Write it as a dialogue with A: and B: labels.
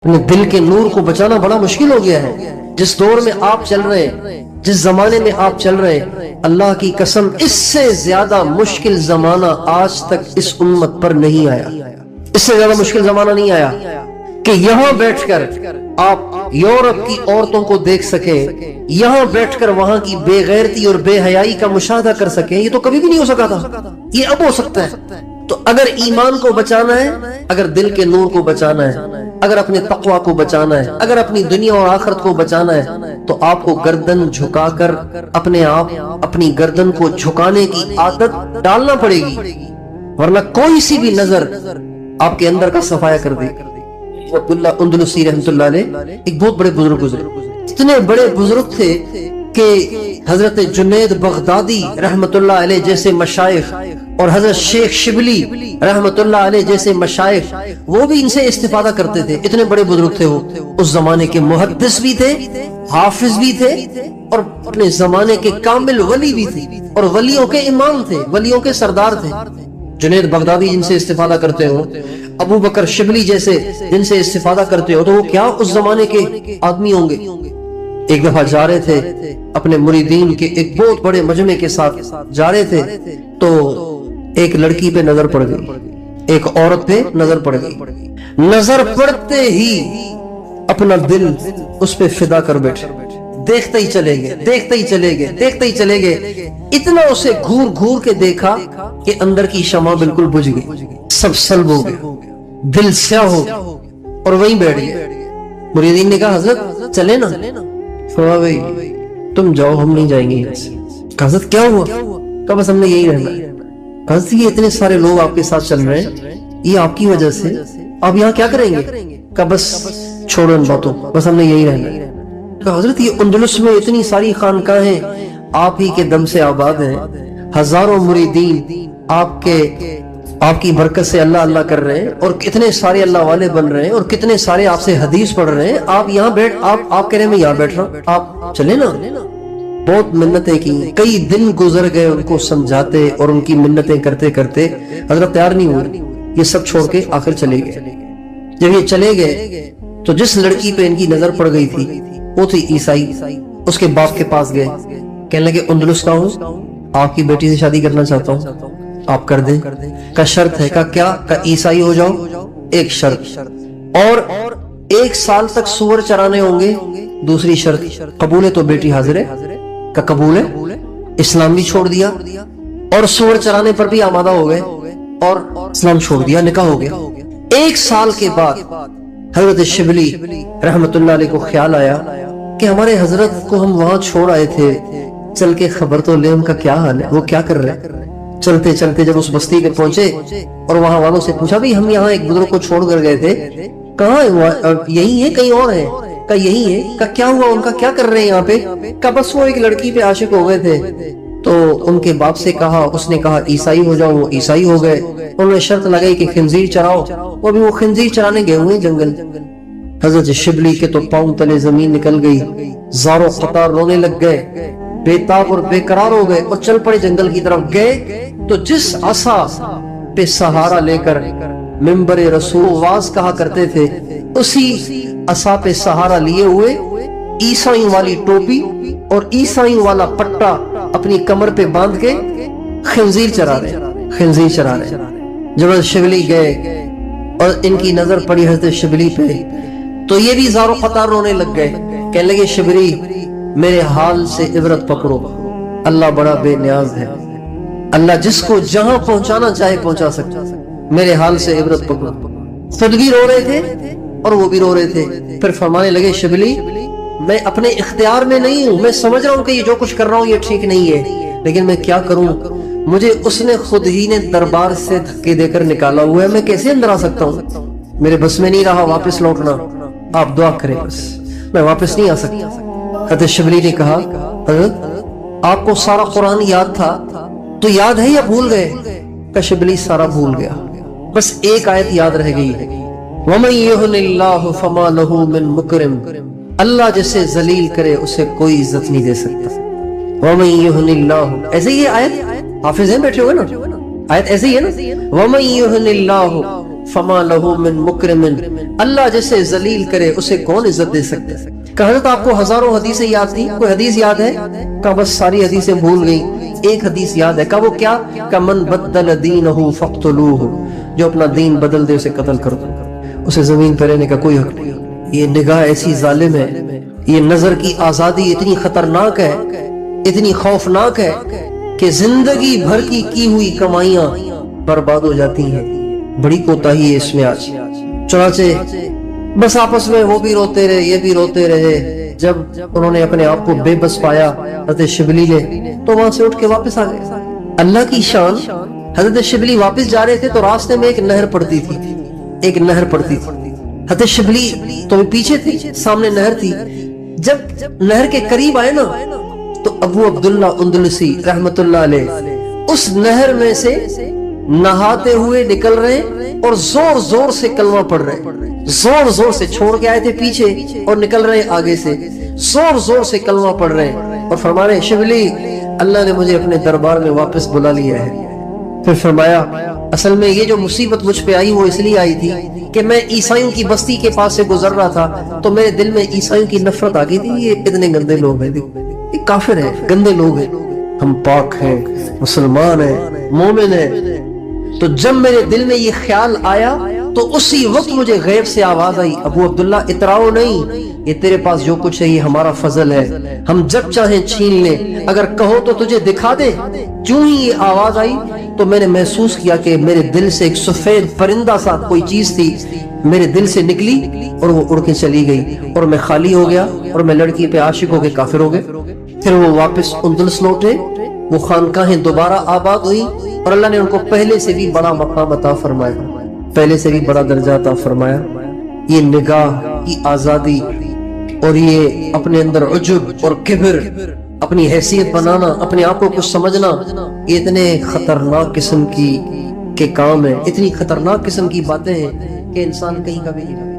A: اپنے دل کے نور کو بچانا بڑا مشکل ہو گیا ہے۔ جس دور میں آپ چل رہے ہیں، جس زمانے میں آپ چل رہے ہیں، اللہ کی قسم اس سے زیادہ مشکل زمانہ آج تک اس امت پر نہیں آیا۔ اس سے زیادہ مشکل زمانہ نہیں آیا کہ یہاں بیٹھ کر آپ یورپ کی عورتوں کو دیکھ سکیں، یہاں بیٹھ کر وہاں کی بے غیرتی اور بے حیائی کا مشاہدہ کر سکیں۔ یہ تو کبھی بھی نہیں ہو سکا تھا، یہ اب ہو سکتا ہے۔ تو اگر ایمان کو بچانا ہے، اگر دل کے نور کو بچانا ہے، اگر اپنے تقوی کو بچانا ہے، اگر اپنی دنیا اور آخرت کو بچانا ہے، تو آپ کو گردن جھکا کر اپنے آپ اپنی گردن کو جھکانے کی عادت ڈالنا پڑے گی، ورنہ کوئی سی بھی نظر آپ کے اندر کا صفایا کر دے۔ عبداللہ اندلسی رحمۃ اللہ علیہ ایک بہت بڑے بزرگ گزرے، اتنے بڑے بزرگ تھے کہ حضرت جنید بغدادی رحمۃ اللہ علیہ جیسے مشائخ اور حضرت شیخ شبلی رحمۃ اللہ علیہ جیسے مشائخ وہ بھی ان سے استفادہ کرتے تھے۔ اتنے بڑے بزرگ تھے وہ، اس زمانے کے محدث بھی تھے، حافظ بھی تھے، اور اپنے زمانے کے کامل ولی بھی تھے، اور ولیوں کے امام تھے، ولیوں کے سردار تھے۔ جنید بغدادی جن سے استفادہ کرتے ہو، ابو بکر شبلی جیسے جن سے استفادہ کرتے ہو، تو وہ کیا اس زمانے کے آدمی ہوں گے۔ ایک دفعہ جا رہے تھے اپنے مریدین کے ایک بہت بڑے مجمع کے ساتھ جا رہے تھے، تو ایک لڑکی پہ نظر پڑ گئی، ایک عورت پہ نظر پڑ گئی۔ نظر پڑتے ہی اپنا دل اس پہ فدا کر بیٹھے، دیکھتے ہی چلے گئے، دیکھتے ہی چلے گئے، دیکھتے ہی چلے گئے۔ اتنا اسے گھور گھور کے دیکھا کہ اندر کی شمع بالکل بجھ گئی، سب سلب ہو گیا، دل سیاہ ہو گیا، اور وہیں بیٹھ گئے۔ مریدین نے کہا حضرت چلے نا؟ فرمایا بھائی تم جاؤ، ہم نہیں جائیں گے۔ کہا حضرت کیا ہوا؟ کہا بس ہم نے یہی رہنا ہے۔ کہا حضرت یہ اتنے سارے لوگ آپ کے ساتھ چل رہے ہیں، یہ آپ کی وجہ سے، آپ یہاں کیا کریں گے؟ کہا بس چھوڑو ان باتوں، بس ہم نے یہی رہنا ہے۔ کہا حضرت یہ اندلس میں اتنی ساری خانقاہیں آپ ہی کے دم سے آباد ہیں، ہزاروں مریدین آپ کی برکت سے اللہ اللہ کر رہے ہیں، اور کتنے سارے اللہ والے بن رہے ہیں، اور کتنے سارے آپ سے حدیث پڑھ رہے ہیں، آپ یہاں بیٹھ آپ کہہ رہے ہیں میں یہاں بیٹھ رہا ہوں، آپ چلے نا؟ بہت منتیں کی، کئی دن گزر گئے ان کو سمجھاتے اور ان کی منتیں کرتے کرتے حضرت تیار نہیں ہوئے، یہ سب چھوڑ کے آخر چلے گئے۔ جب یہ چلے گئے تو جس لڑکی پہ ان کی نظر پڑ گئی تھی وہ تھی عیسائی۔ اس کے باپ کے پاس گئے، کہنے لگے اندلس کا ہوں، آپ کی بیٹی سے شادی کرنا چاہتا ہوں، آپ کر دیں؟ کا شرط ہے؟ کا کیا؟ کا عیسائی ہو جاؤ، ایک شرط، اور 1 سال تک سور چرانے ہوں گے، دوسری شرط، قبول ہے تو بیٹی حاضر ہے؟ کا قبول ہے۔ اسلام بھی چھوڑ دیا اور سور چرانے پر بھی آمادہ ہو گئے، اور اسلام چھوڑ دیا، نکاح ہو گیا۔ 1 سال کے بعد حضرت شبلی رحمت اللہ علیہ کو خیال آیا کہ ہمارے حضرت کو ہم وہاں چھوڑ آئے تھے، چل کے خبر تو لے ان کا کیا حال ہے، وہ کیا کر رہے ہیں۔ چلتے چلتے جب اس بستی پہ پہنچے اور وہاں والوں سے پوچھا بھی ہم یہاں ایک بزرگ کو چھوڑ کر گئے تھے، کہاں ہے؟ یہی ہے کہیں اور ہے؟ کہ یہی ہے۔ کہ کیا ہوا ان کا، کیا کر رہے ہیں یہاں پہ؟ کہ بس وہ ایک لڑکی پہ عاشق ہو گئے تھے، تو ان کے باپ سے کہا، اس نے کہا عیسائی ہو جاؤ، وہ عیسائی ہو گئے۔ انہوں نے شرط لگائی کہ خنزیر چراؤ، وہ بھی وہ خنزیر چرانے گئے ہوئے جنگل۔ حضرت شبلی کے تو پاؤں تلے زمین نکل گئی، زاروں قطار رونے لگ گئے، بے تاب اور بے قرار ہو گئے، اور چل پڑے جنگل کی طرف۔ گئے تو جس عصا پہ سہارا لے کر منبر رسول واز کہا کرتے تھے، اسی عصا پہ سہارا لیے ہوئے عیسائیوں والی ٹوپی اور عیسائیوں والا پٹا اپنی کمر پہ باندھ کے خنزیر چرا رہے۔ جب حضرت شبلی گئے اور ان کی نظر پڑی حضرت شبلی پہ، تو یہ بھی زاروں قطار رونے لگ گئے، کہنے لگے شبلی میرے حال سے عبرت پکڑو، اللہ بڑا بے نیاز ہے، اللہ جس کو جہاں پہنچانا چاہے پہنچا سکتا، میرے حال سے عبرت پکڑو۔ خود بھی رو رہے تھے اور وہ بھی رو رہے تھے۔ پھر فرمانے لگے شبلی میں اپنے اختیار میں نہیں ہوں، میں سمجھ رہا ہوں کہ یہ جو کچھ کر رہا ہوں یہ ٹھیک نہیں ہے، لیکن میں کیا کروں، مجھے اس نے خود ہی نے دربار سے دھکے دے کر نکالا ہوا ہے، میں کیسے اندر آ سکتا ہوں، میرے بس میں نہیں رہا واپس لوٹنا، آپ دعا کریں، بس میں واپس نہیں آ سکتا۔ حضرت شبلی نے کہا حضرت آپ کو سارا قرآن یاد تھا تو یاد ہے یا بھول گئے؟ کہ شبلی سارا بھول گیا، بس ایک آیت یاد رہ گئی ہے، وَمَن يُهِنِ اللَّهُ فَمَا لَهُ مِن مُكْرِمٍ، اللہ جسے ذلیل کرے اسے کوئی عزت نہیں دے سکتا۔ وَمَن يُهِنِ اللَّهُ، ایسے ہی آیت حافظ ہیں بیٹھے ہوئے نا، آیت ایسے ہی ہے نا، وَمَن يُهِنِ اللَّهُ فما لہو من مکرم، اللہ جسے ذلیل کرے اسے کون عزت دے سکتا ہے؟ کہ حضرت آپ کو ہزاروں حدیثیں یاد تھی، کوئی حدیث یاد ہے؟ کہ بس ساری حدیثیں بھول گئی، ایک حدیث یاد ہے۔ کہ وہ کیا؟ کہ من بدل دینہ فاقتلوہ، جو اپنا دین بدل دے اسے قتل کر دو، اسے زمین پر رہنے کا کوئی حق نہیں۔ یہ نگاہ ایسی ظالم ہے، یہ نظر کی آزادی اتنی خطرناک ہے، اتنی خوفناک ہے کہ زندگی بھر کی ہوئی کمائیاں برباد ہو جاتی ہیں۔ بڑی کوتاہی ہے اس میں آج۔ چنانچہ بس آپس میں وہ بھی روتے رہے، یہ بھی روتے رہے۔ جب انہوں نے اپنے آپ کو بے بس پایا حضرت شبلی نے، تو وہاں سے اٹھ کے واپس آ گئے۔ اللہ کی شان، حضرت شبلی واپس جا رہے تھے تو راستے میں ایک نہر پڑتی تھی، ایک نہر پڑتی تھی۔ حضرت شبلی تو پیچھے تھی، سامنے نہر تھی۔ جب نہر کے قریب آئے نا تو ابو عبداللہ اندلسی رحمت اللہ علیہ اس نہر میں سے نہاتے ہوئے نکل رہے اور زور زور سے کلمہ پڑھ رہے، زور زور سے، چھوڑ کے آئے تھے پیچھے اور نکل رہے آگے سے، زور زور سے کلمہ پڑھ رہے اور فرما رہے شبلی اللہ نے مجھے اپنے دربار میں واپس بلا لیا ہے۔ پھر فرمایا اصل میں یہ جو مصیبت مجھ پہ آئی وہ اس لیے آئی تھی کہ میں عیسائیوں کی بستی کے پاس سے گزر رہا تھا تو میرے دل میں عیسائیوں کی نفرت آ گئی تھی، یہ اتنے گندے لوگ ہیں، یہ کافر ہیں، گندے لوگ ہیں، ہم پاک ہیں، مسلمان ہیں، مومن ہیں۔ تو جب میرے دل میں یہ خیال آیا تو اسی وقت مجھے غیب سے آواز آئی، ابو عبداللہ اتراؤ نہیں، یہ تیرے پاس جو کچھ ہے یہ ہمارا فضل ہے، ہم جب چاہیں چھین لیں، اگر کہو تو تجھے دکھا دے۔ جو ہی یہ آواز آئی تو میں نے محسوس کیا کہ میرے دل سے ایک سفید پرندہ سا کوئی چیز تھی میرے دل سے نکلی اور وہ اڑ کے چلی گئی اور میں خالی ہو گیا اور میں لڑکی پہ عاشق ہو کے کافر ہو گئے۔ پھر وہ واپس اندلس لوٹے، وہ خانقاہیں دوبارہ آباد ہوئی اور اللہ نے ان کو پہلے سے بھی بڑا مقام عطا فرمایا، پہلے سے بھی بڑا درجہ عطا فرمایا۔ یہ نگاہ کی آزادی اور یہ اپنے اندر عجب اور کبر، اپنی حیثیت بنانا، اپنے آپ کو کچھ سمجھنا، یہ اتنے خطرناک قسم کے کام ہیں، اتنی خطرناک قسم کی باتیں ہیں کہ انسان کہیں کا بھی نہیں